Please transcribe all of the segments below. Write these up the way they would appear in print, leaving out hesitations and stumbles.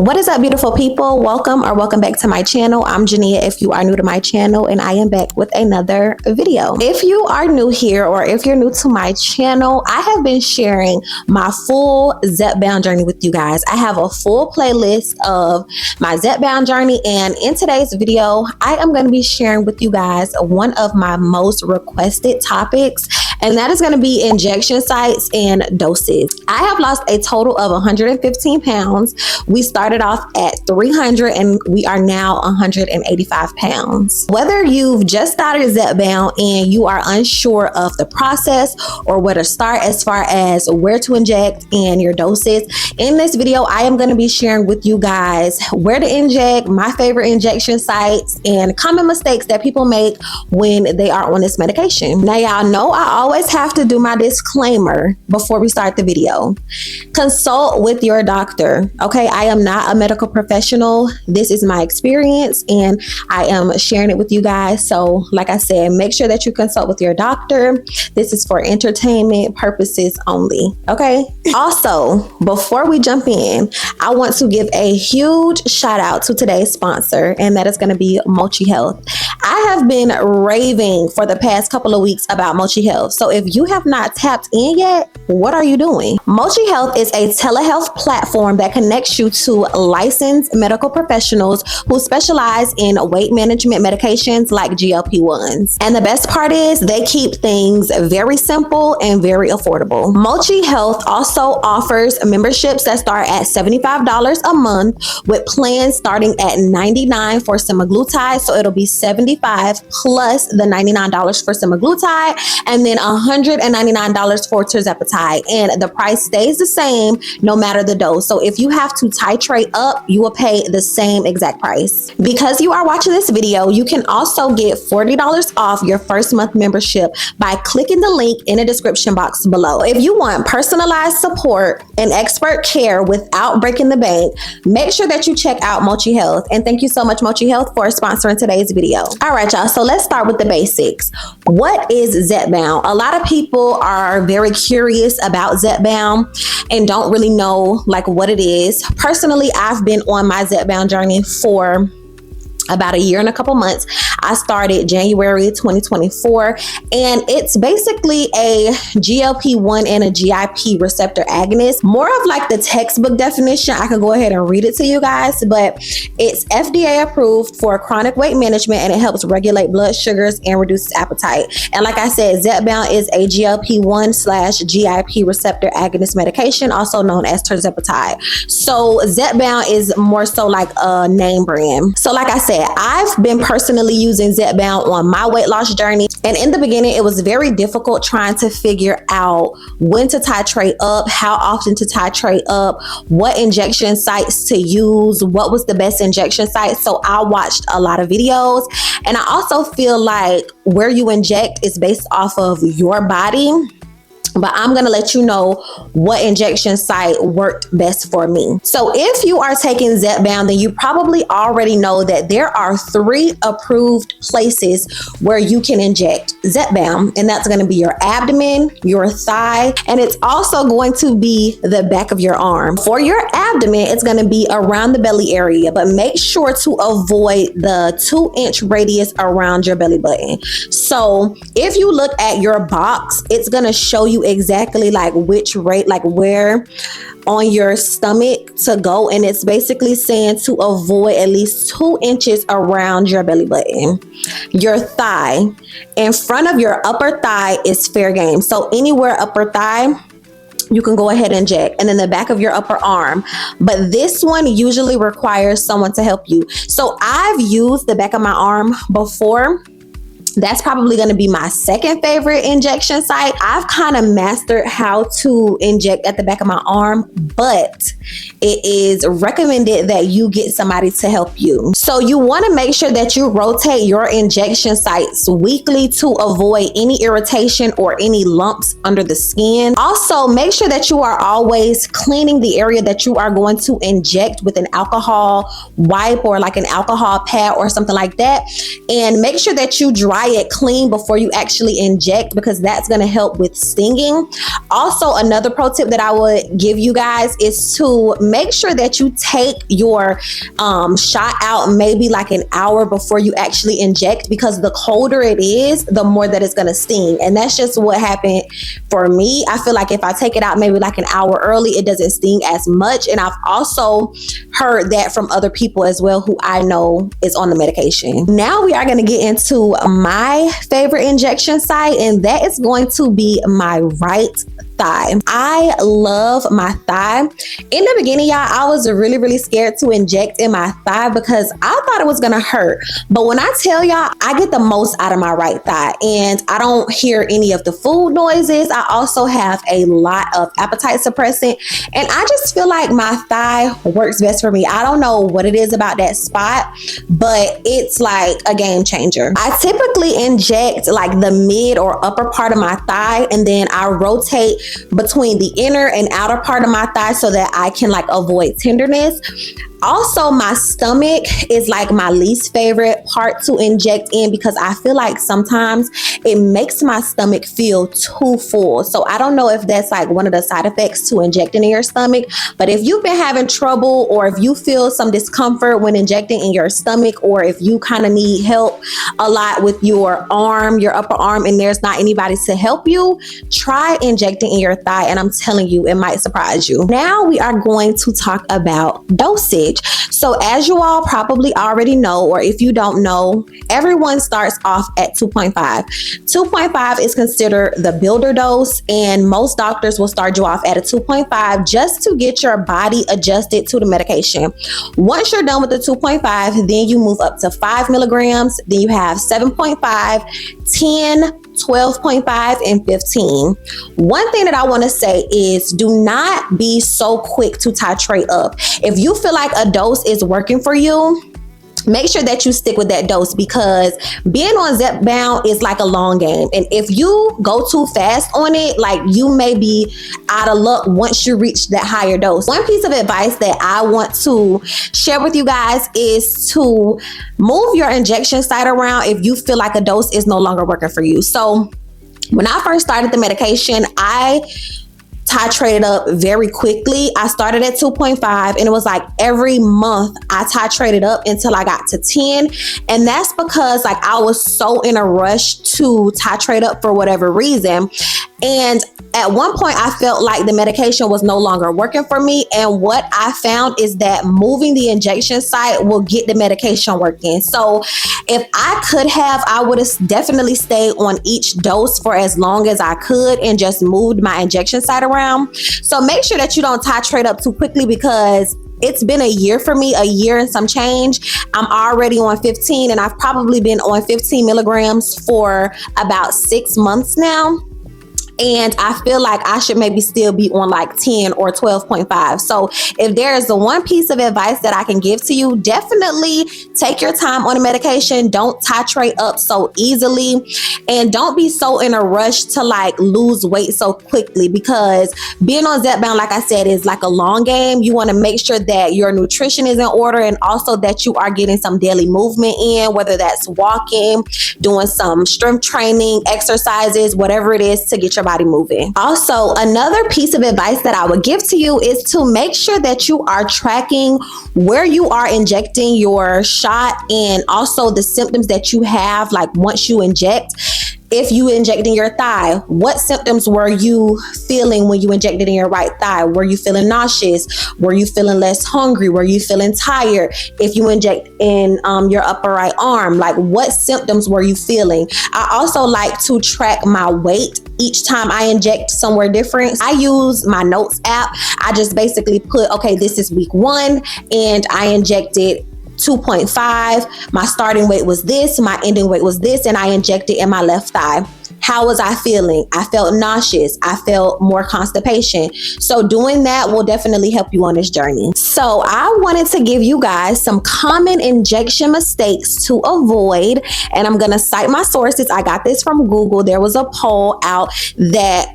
What is up, beautiful people? Welcome back to my channel. I'm Jania if you are new to my channel, and I am back with another video. If you are new here or if you're new to my channel, I have been sharing my full Zepbound journey with you guys. I have a full playlist of my Zepbound journey, and in today's video, I am going to be sharing with you guys one of my most requested topics, and that is going to be injection sites and doses. I have lost a total of 115 pounds. We started off at 300 and we are now 185 pounds. Whether you've just started Zepbound and you are unsure of the process or where to start as far as where to inject and your doses, in this video I am going to be sharing with you guys where to inject, my favorite injection sites, and common mistakes that people make when they are on this medication. Now y'all know I always have to do my disclaimer before we start the video. Consult with your doctor, okay? I am not a medical professional. This is my experience and I am sharing it with you guys. So like I said, make sure that you consult with your doctor. This is for entertainment purposes only, okay? Also, before we jump in, I want to give a huge shout out to today's sponsor, and that is going to be Mochi Health. I have been raving for the past couple of weeks about Mochi Health. So if you have not tapped in yet, what are you doing? Mochi Health is a telehealth platform that connects you to licensed medical professionals who specialize in weight management medications like GLP-1s. And the best part is they keep things very simple and very affordable. Mochi Health also offers memberships that start at $75 a month, with plans starting at $99 for semaglutide. So it'll be $75 plus the $99 for semaglutide, and then $199 for Tirzepatide. And the price stays the same no matter the dose. So if you have to titrate up, you will pay the same exact price. Because you are watching this video, you can also get $40 off your first month membership by clicking the link in the description box below. If you want personalized support and expert care without breaking the bank, make sure that you check out Mochi Health. And thank you so much, Mochi Health, for sponsoring today's video. All right, y'all, so let's start with the basics. What is Zepbound? A lot of people are very curious about Zepbound and don't really know like what it is. Personally, I've been on my Zepbound journey for about a year and a couple months. I started January 2024, and it's basically a GLP-1 and a GIP receptor agonist. More of like the textbook definition. I could go ahead and read it to you guys, but it's FDA approved for chronic weight management, and it helps regulate blood sugars and reduces appetite. And like I said, Zepbound is a GLP-1/GIP receptor agonist medication, also known as Tirzepatide. So Zepbound is more so like a name brand. So like I said, I've been personally using Zepbound on my weight loss journey, and in the beginning it was very difficult trying to figure out when to titrate up, how often to titrate up, what injection sites to use, what was the best injection site. So I watched a lot of videos, and I also feel like where you inject is based off of your body. But I'm going to let you know what injection site worked best for me. So if you are taking Zepbound, then you probably already know that there are 3 approved places where you can inject Zepbound. And that's going to be your abdomen, your thigh, and it's also going to be the back of your arm. For your abdomen, it's going to be around the belly area, but make sure to avoid the 2-inch radius around your belly button. So if you look at your box, it's going to show you exactly like which rate, like where on your stomach to go, and it's basically saying to avoid at least 2 inches around your belly button. Your thigh, in front of your upper thigh is fair game. So anywhere upper thigh, you can go ahead and inject, and then the back of your upper arm. But this one usually requires someone to help you. So I've used the back of my arm before. That's probably going to be my second favorite injection site. I've kind of mastered how to inject at the back of my arm, but it is recommended that you get somebody to help you. So you want to make sure that you rotate your injection sites weekly to avoid any irritation or any lumps under the skin. Also, make sure that you are always cleaning the area that you are going to inject with an alcohol wipe or like an alcohol pad or something like that. And make sure that you dry it clean before you actually inject, because that's going to help with stinging. Also, another pro tip that I would give you guys is to make sure that you take your shot out maybe like an hour before you actually inject, because the colder it is, the more that it's going to sting. And that's just what happened for me. I feel like if I take it out maybe like an hour early, it doesn't sting as much. And I've also heard that from other people as well who I know is on the medication. Now we are going to get into my favorite injection site, and that is going to be my right thigh. I love my thigh. In the beginning, y'all, I was really scared to inject in my thigh because I thought it was gonna hurt. But when I tell y'all, I get the most out of my right thigh, and I don't hear any of the food noises. I also have a lot of appetite suppressant, and I just feel like my thigh works best for me. I don't know what it is about that spot, but it's like a game changer. I typically inject like the mid or upper part of my thigh, and then I rotate between the inner and outer part of my thigh so that I can like avoid tenderness. Also, my stomach is like my least favorite part to inject in, because I feel like sometimes it makes my stomach feel too full. So I don't know if that's like one of the side effects to injecting in your stomach, but if you've been having trouble, or if you feel some discomfort when injecting in your stomach, or if you kind of need help a lot with your arm, your upper arm, and there's not anybody to help you, try injecting in your thigh, and I'm telling you, it might surprise you. Now we are going to talk about dosage. So as you all probably already know, or if you don't know, everyone starts off at 2.5. 2.5 is considered the builder dose, and most doctors will start you off at a 2.5 just to get your body adjusted to the medication. Once you're done with the 2.5, then you move up to 5 milligrams, then you have 7.5, 10, 12.5, and 15. One thing that I want to say is do not be so quick to titrate up. If you feel like a dose is working for you, make sure that you stick with that dose, because being on Zepbound is like a long game. And if you go too fast on it, like you may be out of luck once you reach that higher dose. One piece of advice that I want to share with you guys is to move your injection site around if you feel like a dose is no longer working for you. So when I first started the medication, I titrated up very quickly. I started at 2.5, and it was like every month I titrated up until I got to 10. And that's because like I was so in a rush to titrate up for whatever reason. And at one point I felt like the medication was no longer working for me. And what I found is that moving the injection site will get the medication working. So if I could have, I would have definitely stayed on each dose for as long as I could and just moved my injection site around. So make sure that you don't titrate up too quickly, because it's been a year for me, a year and some change. I'm already on 15, and I've probably been on 15 milligrams for about 6 months now. And I feel like I should maybe still be on like 10 or 12.5. So if there is the one piece of advice that I can give to you, definitely take your time on the medication. Don't titrate up so easily, and don't be so in a rush to like lose weight so quickly, because being on Zepbound, like I said, is like a long game. You want to make sure that your nutrition is in order, and also that you are getting some daily movement in, whether that's walking, doing some strength training, exercises, whatever it is to get your body moving. Also, another piece of advice that I would give to you is to make sure that you are tracking where you are injecting your shot, and also the symptoms that you have like once you inject. If you injected in your thigh, what symptoms were you feeling when you injected in your right thigh? Were you feeling nauseous? Were you feeling less hungry? Were you feeling tired? If you inject in your upper right arm, like what symptoms were you feeling? I also like to track my weight each time I inject somewhere different. I use my notes app. I just basically put, okay, this is week 1, and I injected 2.5. My starting weight was this, my ending weight was this, and I injected in my left thigh. How was I feeling? I felt nauseous. I felt more constipation. So doing that will definitely help you on this journey. So I wanted to give you guys some common injection mistakes to avoid. And I'm going to cite my sources. I got this from Google. There was a poll out that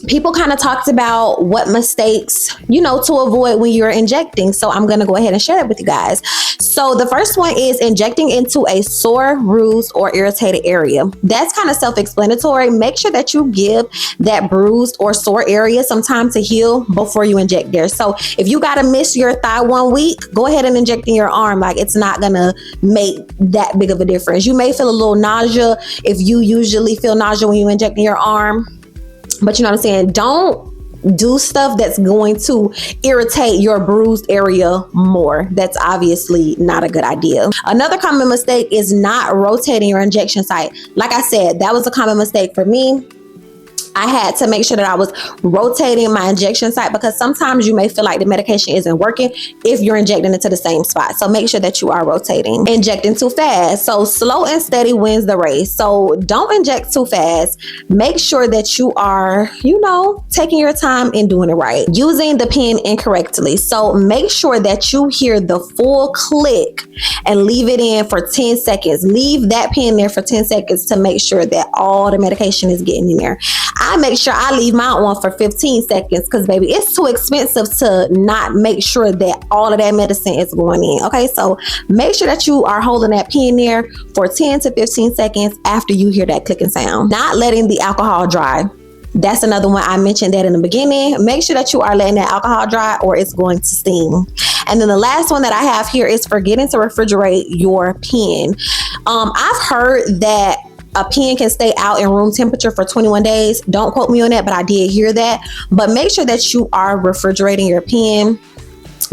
people kind of talked about what mistakes, to avoid when you're injecting. So I'm going to go ahead and share that with you guys. So the first one is injecting into a sore, bruised, or irritated area. That's kind of self-explanatory. Make sure that you give that bruised or sore area some time to heal before you inject there. So if you got to miss your thigh 1 week, go ahead and inject in your arm. Like, it's not going to make that big of a difference. You may feel a little nausea if you usually feel nausea when you inject in your arm. But you know what I'm saying? Don't do stuff that's going to irritate your bruised area more. That's obviously not a good idea. Another common mistake is not rotating your injection site. Like I said, that was a common mistake for me. I had to make sure that I was rotating my injection site, because sometimes you may feel like the medication isn't working if you're injecting into the same spot. So make sure that you are rotating. Injecting too fast. So slow and steady wins the race. So don't inject too fast. Make sure that you are, taking your time and doing it right. Using the pen incorrectly. So make sure that you hear the full click and leave it in for 10 seconds. Leave that pen there for 10 seconds to make sure that all the medication is getting in there. I make sure I leave mine on for 15 seconds because, baby, it's too expensive to not make sure that all of that medicine is going in. Okay, so make sure that you are holding that pen there for 10 to 15 seconds after you hear that clicking sound. Not letting the alcohol dry. That's another one. I mentioned that in the beginning. Make sure that you are letting that alcohol dry or it's going to sting. And then the last one that I have here is forgetting to refrigerate your pen. I've heard that a pen can stay out in room temperature for 21 days. Don't quote me on that, but I did hear that. But make sure that you are refrigerating your pen,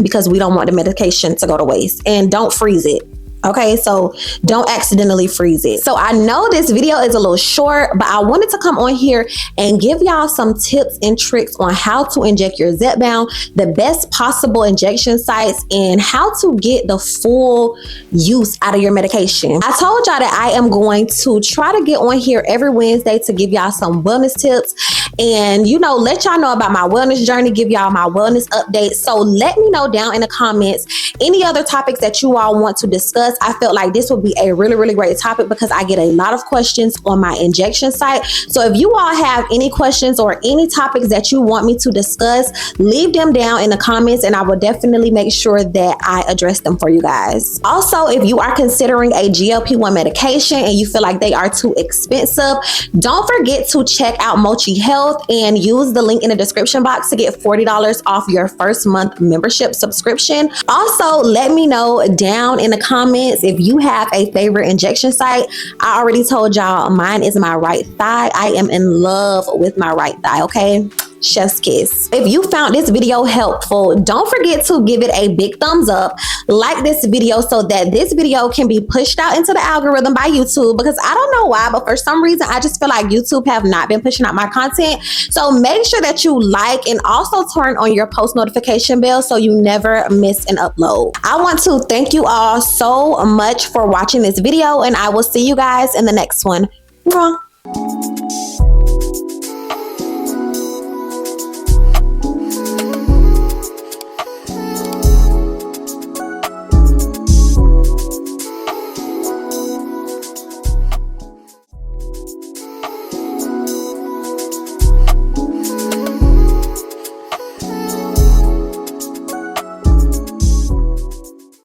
because we don't want the medication to go to waste. And don't freeze it. Okay, so don't accidentally freeze it. So I know this video is a little short, but I wanted to come on here and give y'all some tips and tricks on how to inject your Zepbound, the best possible injection sites, and how to get the full use out of your medication. I told y'all that I am going to try to get on here every Wednesday to give y'all some wellness tips and, let y'all know about my wellness journey, give y'all my wellness updates. So let me know down in the comments any other topics that you all want to discuss. I felt like this would be a really, really great topic because I get a lot of questions on my injection site. So if you all have any questions or any topics that you want me to discuss, leave them down in the comments and I will definitely make sure that I address them for you guys. Also, if you are considering a GLP-1 medication and you feel like they are too expensive, don't forget to check out Mochi Health and use the link in the description box to get $40 off your first month membership subscription. Also, let me know down in the comments if you have a favorite injection site. I already told y'all mine is my right thigh. I am in love with my right thigh, okay? Chef's kiss. If you found this video helpful, don't forget to give it a big thumbs up, like this video so that this video can be pushed out into the algorithm by YouTube, because I don't know why, but for some reason I just feel like YouTube have not been pushing out my content. So make sure that you like and also turn on your post notification bell so you never miss an upload. I want to thank you all so much for watching this video and I will see you guys in the next one. Mwah.